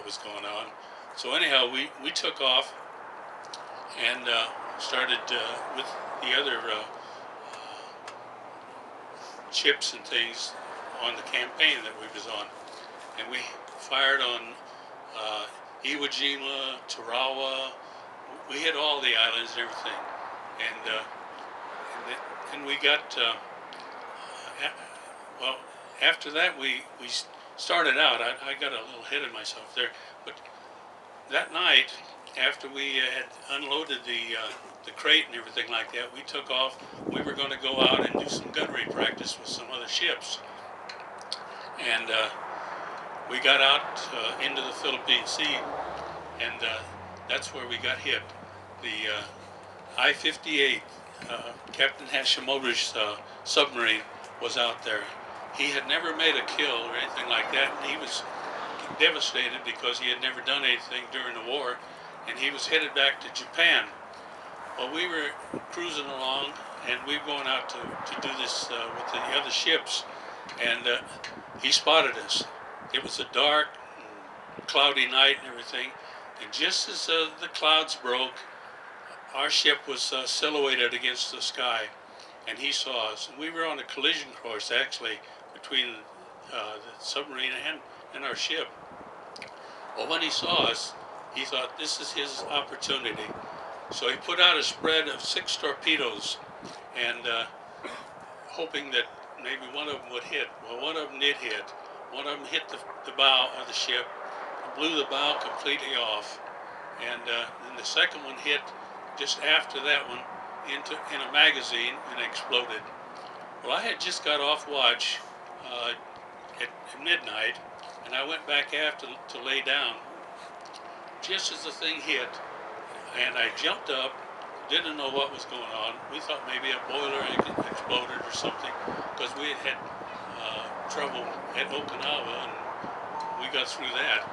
was going on. So anyhow, we took off and started with the other ships and things on the campaign that we was on. And we fired on Iwo Jima, Tarawa. We hit all the islands and everything. And we got, well, after that we started out. I got a little ahead of myself there, but that night, after we had unloaded the crate and everything like that, we took off. We were going to go out and do some gunnery practice with some other ships. And we got out into the Philippine Sea, and that's where we got hit. The I-58, Captain Hashimoto's submarine was out there. He had never made a kill or anything like that, and he was devastated because he had never done anything during the war, and he was headed back to Japan. Well, we were cruising along, and we were going out to do this with the other ships, and he spotted us. It was a dark, cloudy night and everything, and just as the clouds broke, our ship was silhouetted against the sky, and he saw us. And we were on a collision course, actually, between the submarine and our ship. Well, when he saw us, he thought this is his opportunity. So he put out a spread of 6 torpedoes, and hoping that maybe one of them would hit. Well, one of them did hit. One of them hit the bow of the ship, blew the bow completely off, and then the second one hit just after that one in a magazine and exploded. Well, I had just got off watch at midnight, and I went back aft to lay down. Just as the thing hit, and I jumped up, didn't know what was going on. We thought maybe a boiler exploded or something, because we had trouble at Okinawa, and we got through that.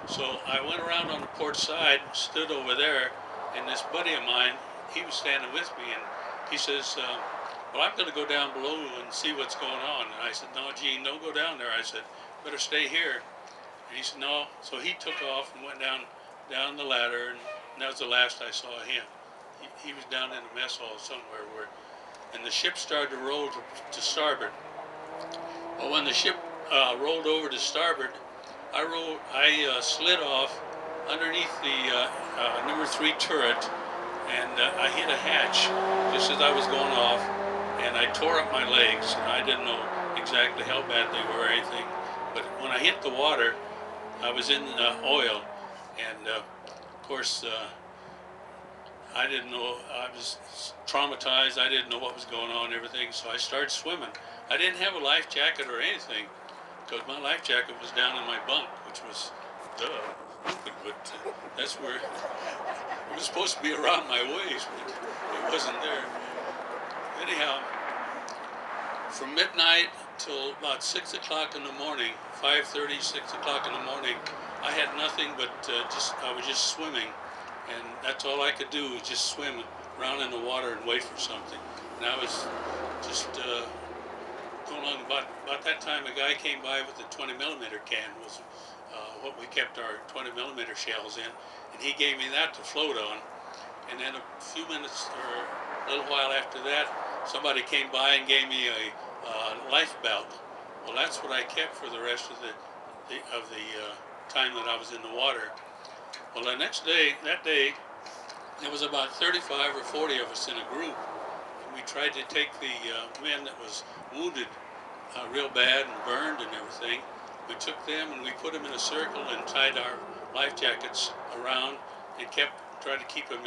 So I went around on the port side, stood over there, and this buddy of mine, he was standing with me, and he says, well, I'm going to go down below and see what's going on. And I said, no, Gene, don't go down there. I said, better stay here. And he said, no. So he took off and went down the ladder, and that was the last I saw of him. He was down in the mess hall somewhere and the ship started to roll to starboard. Well, when the ship rolled over to starboard, I slid off underneath the number 3 turret, and I hit a hatch just as I was going off, and I tore up my legs, and I didn't know exactly how bad they were or anything, but when I hit the water, I was in oil, and of course I didn't know. I was traumatized. I didn't know what was going on and everything, so I started swimming. I didn't have a life jacket or anything, because my life jacket was down in my bunk, which was stupid, but that's where it was supposed to be, around my waist, but it wasn't there. Anyhow, from midnight till about 6 o'clock in the morning, 5:30, 6 o'clock in the morning, I had nothing but I was just swimming, and that's all I could do was just swim around in the water and wait for something. And I was just going on. About that time, a guy came by with a 20 millimeter can, was what we kept our 20 millimeter shells in, and he gave me that to float on. And then a few minutes or a little while after that, somebody came by and gave me a life belt. Well, that's what I kept for the rest of the time that I was in the water. Well, the next day, there was about 35 or 40 of us in a group, and we tried to take the men that was wounded real bad and burned and everything. We took them and we put them in a circle and tied our life jackets around and tried to keep them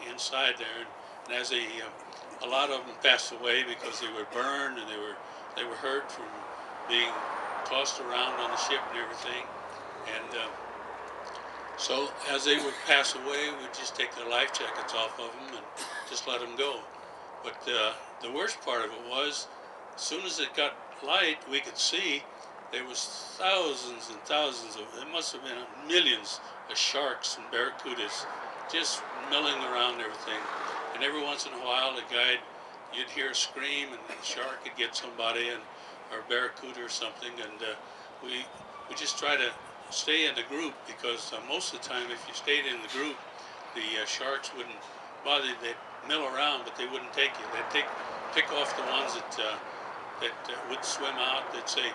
inside there. And as a lot of them passed away because they were burned and they were hurt from being tossed around on the ship and everything. And so as they would pass away, we'd just take their life jackets off of them and just let them go. But the worst part of it was, as soon as it got light, we could see there was thousands and thousands of, it must have been millions of sharks and barracudas just milling around everything. And every once in a while, the guide, you'd hear a scream, and the shark could get somebody, or barracuda or something, and we just try to stay in the group, because most of the time, if you stayed in the group, the sharks wouldn't bother you. They'd mill around, but they wouldn't take you. They'd pick off the ones that would swim out. They'd say,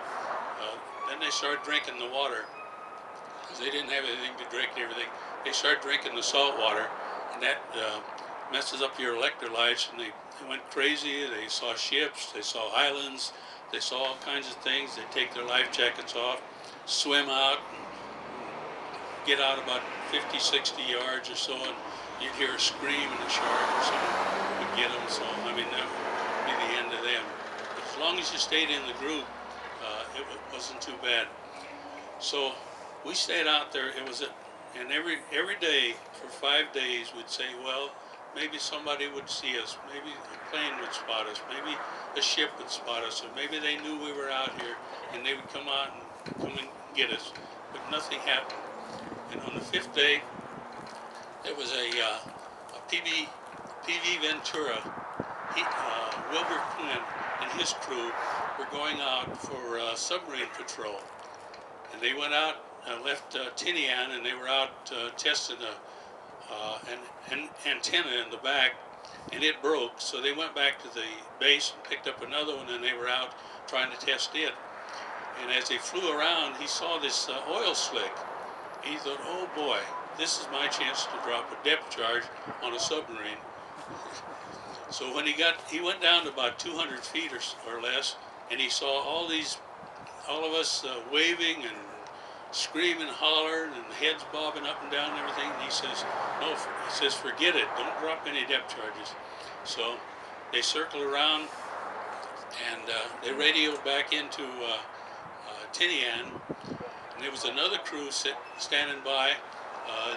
then they start drinking the water, because they didn't have anything to drink and everything. They start drinking the salt water, and that messes up your electrolytes, and they went crazy. They saw ships, they saw islands, they saw all kinds of things. They take their life jackets off, swim out, and get out about 50, 60 yards or so, and you'd hear a scream, and a shark or something would get them. So, I mean, that would be the end of them. But as long as you stayed in the group, it wasn't too bad. So we stayed out there. And every day for 5 days we'd say, well, maybe somebody would see us, maybe a plane would spot us, maybe a ship would spot us, or maybe they knew we were out here and they would come out and come and get us. But nothing happened. And on the 5th day, there was a PV Ventura. Wilbur Quinn and his crew were going out for submarine patrol. And they went out, left Tinian, and they were out testing an antenna in the back, and it broke. So they went back to the base and picked up another one, and they were out trying to test it. And as they flew around, he saw this oil slick. He thought, oh boy, this is my chance to drop a depth charge on a submarine. So when he went down to about 200 feet or less, and he saw all of us waving and screaming, hollering, and heads bobbing up and down and everything. And he says, no, he says, forget it, don't drop any depth charges. So they circled around, and they radioed back into Tinian, and there was another crew standing by. I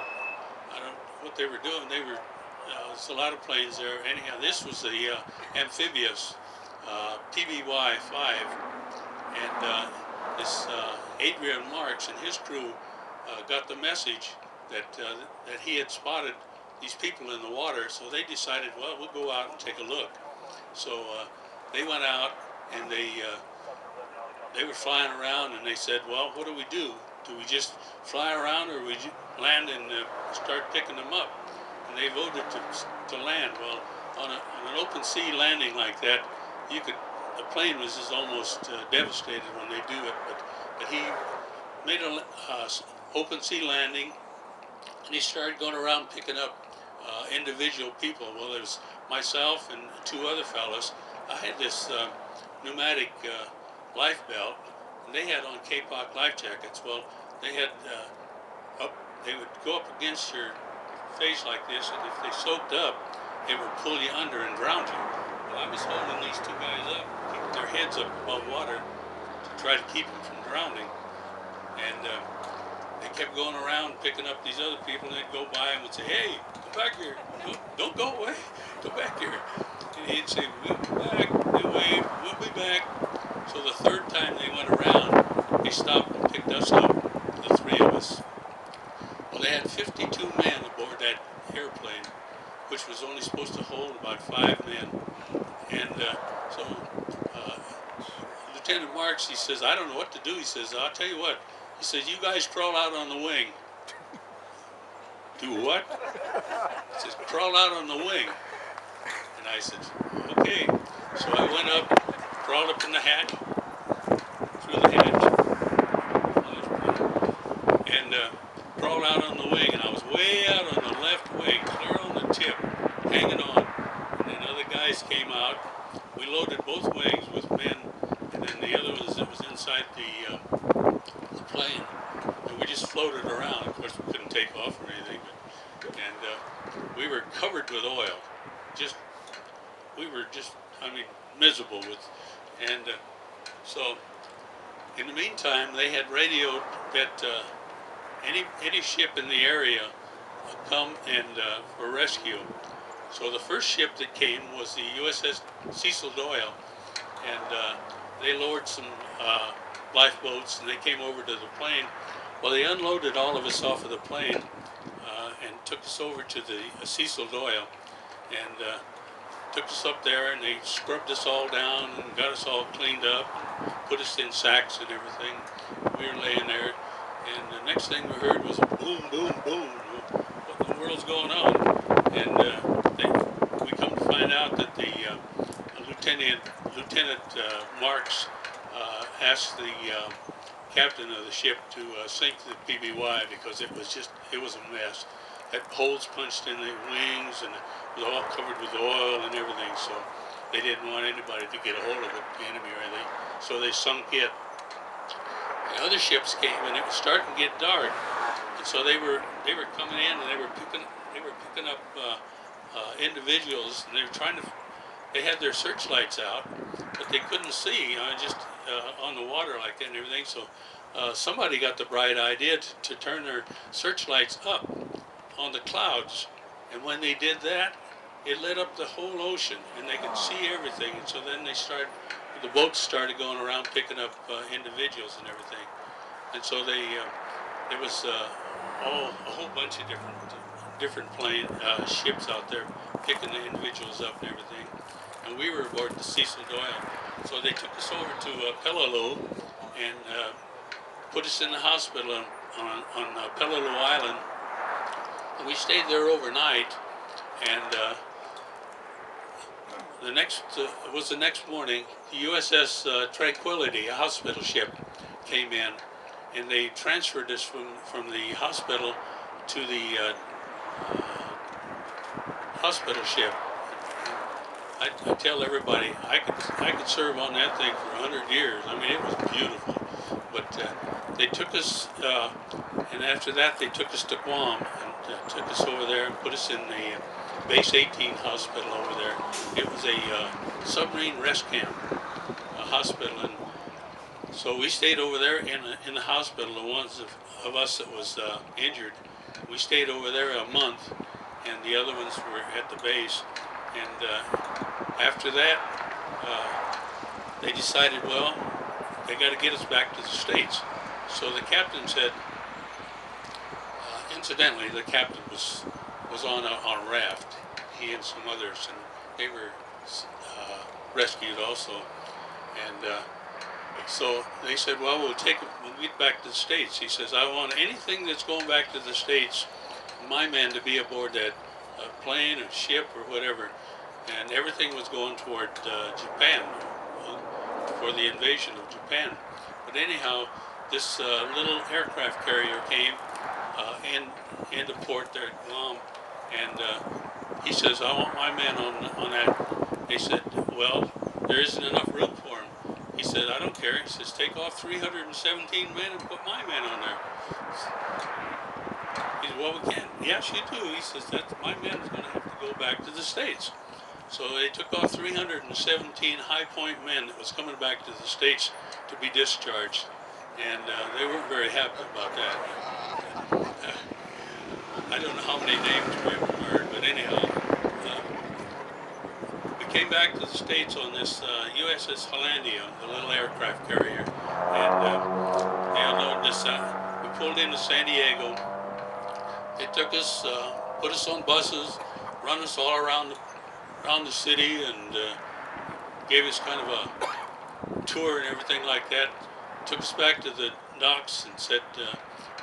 don't know what they were doing. There's a lot of planes there. Anyhow, this was the amphibious PBY-5, and this Adrian Marks and his crew got the message that he had spotted these people in the water. So they decided, well, we'll go out and take a look. So they went out, and they were flying around, and they said, well, what do we do? Do we just fly around, or we land and start picking them up? And they voted to land. Well, on an open sea landing like that, the plane was just almost devastated when they do it. But he made an open sea landing, and he started going around picking up individual people. Well, there was myself and 2 other fellows. I had this pneumatic life belt, and they had on K-Pop life jackets. Well, they had they would go up against your face like this, and if they soaked up, they would pull you under and drown you. Well, I was holding these 2 guys up, keeping their heads up above water to try to keep them from drowning. And they kept going around picking up these other people, and they'd go by and would say, hey, come back here. Don't go away. Go back here. And he'd say, we'll be back. They'd wave, we'll be back. So the 3rd time they went around, they stopped and picked us up, the 3 of us. Well, they had 52 men aboard that airplane, which was only supposed to hold about 5 men. And so Lieutenant Marks, he says, I don't know what to do. He says, I'll tell you what. He says, you guys crawl out on the wing. Do what? He says, crawl out on the wing. And I said, okay. So I went up, crawled up in the hatch, through the hatch, and crawled out on the wing. And I was way out on the left wing, clear on the tip, hanging on. And then other guys came out. We loaded both wings with men, and then the other was that was inside the plane, and we just floated around. Of course, we couldn't take off or anything, and we were covered with oil. We were just, I mean, miserable with, and so in the meantime, they had radioed that any ship in the area would come and for rescue. So the first ship that came was the USS Cecil Doyle, and they lowered some lifeboats, and they came over to the plane. Well, they unloaded all of us off of the plane and took us over to the Cecil Doyle, and took us up there, and they scrubbed us all down and got us all cleaned up and put us in sacks and everything. We were laying there, and next thing we heard was boom, boom, boom. What in the world's going on? And we come to find out that the Lieutenant Marks asked the captain of the ship to sink the PBY because it was a mess. Had holes punched in the wings and it was all covered with oil and everything. So they didn't want anybody to get a hold of it, the enemy or anything. So they sunk it. The other ships came and it was starting to get dark, and so they were coming in and they were picking up individuals, and they had their searchlights out, but they couldn't see, just on the water like that and everything. So somebody got the bright idea to turn their searchlights up on the clouds, and when they did that, it lit up the whole ocean, and they could see everything. And so then the boats started going around picking up individuals and everything. And so there was a whole bunch of different ships out there picking the individuals up and everything. And we were aboard the Cecil Doyle. So they took us over to Peleliu and put us in the hospital on Peleliu Island. And we stayed there overnight, and the next morning, the USS Tranquility, a hospital ship, came in, and they transferred us from the hospital to the hospital ship. I tell everybody I could serve on that thing for 100 years. I mean, it was beautiful. But they took us, and after that they took us to Guam and took us over there and put us in the Base 18 hospital over there. It was a submarine rest camp, a hospital, and so we stayed over there in the hospital. The ones of us that was injured, we stayed over there a month, and the other ones were at the base. And after that, they decided, well, they got to get us back to the States. So the captain said, incidentally, the captain was on a raft, he and some others, and they were rescued also. And so they said, well, we'll get back to the States. He says, I want anything that's going back to the States, my men to be aboard that plane or ship or whatever. And everything was going toward Japan, for the invasion of Japan. But anyhow, this little aircraft carrier came into port there at Guam, and he says, I want my men on that. They said, well, there isn't enough room for them. He said, I don't care. He says, take off 317 men and put my men on there. He said, well, we can't. Yes, you do. He says, my men's going to have to go back to the States. So they took off 317 High Point men that was coming back to the States to be discharged. And they weren't very happy about that. I don't know how many names we heard, but anyhow, we came back to the States on this USS Hollandia, the little aircraft carrier, and they unloaded us out. We pulled into San Diego. They took us, put us on buses, run us all around the city, and gave us kind of a tour and everything like that. Took us back to the docks and said,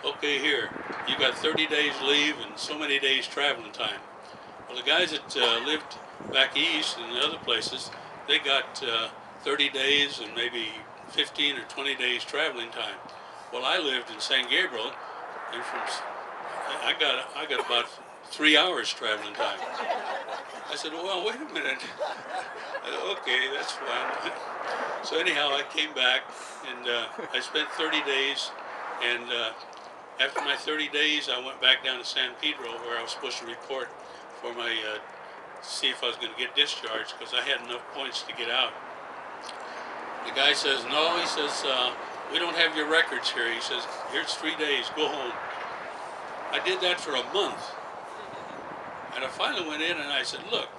okay, here, you got 30 days leave and so many days traveling time. Well, the guys that lived back east and the other places, they got 30 days and maybe 15 or 20 days traveling time. Well, I lived in San Gabriel, and I got about 3 hours traveling time. I said, well, wait a minute. Okay, that's fine. So anyhow, I came back, and I spent 30 days, and after my 30 days, I went back down to San Pedro, where I was supposed to report for my, see if I was going to get discharged, because I had enough points to get out. The guy says, no, he says, we don't have your records here. He says, here's 3 days, go home. I did that for a month. And I finally went in and I said, look,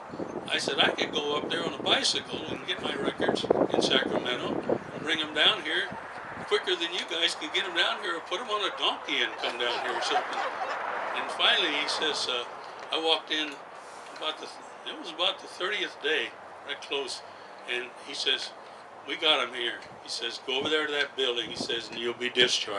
I said, I could go up there on a bicycle and get my records in Sacramento and bring them down here quicker than you guys can get them down here, or put them on a donkey and come down here or something. And finally he says, I walked in it was about the 30th day, right close, and he says, we got him here. He says, go over there to that building, he says, and you'll be discharged.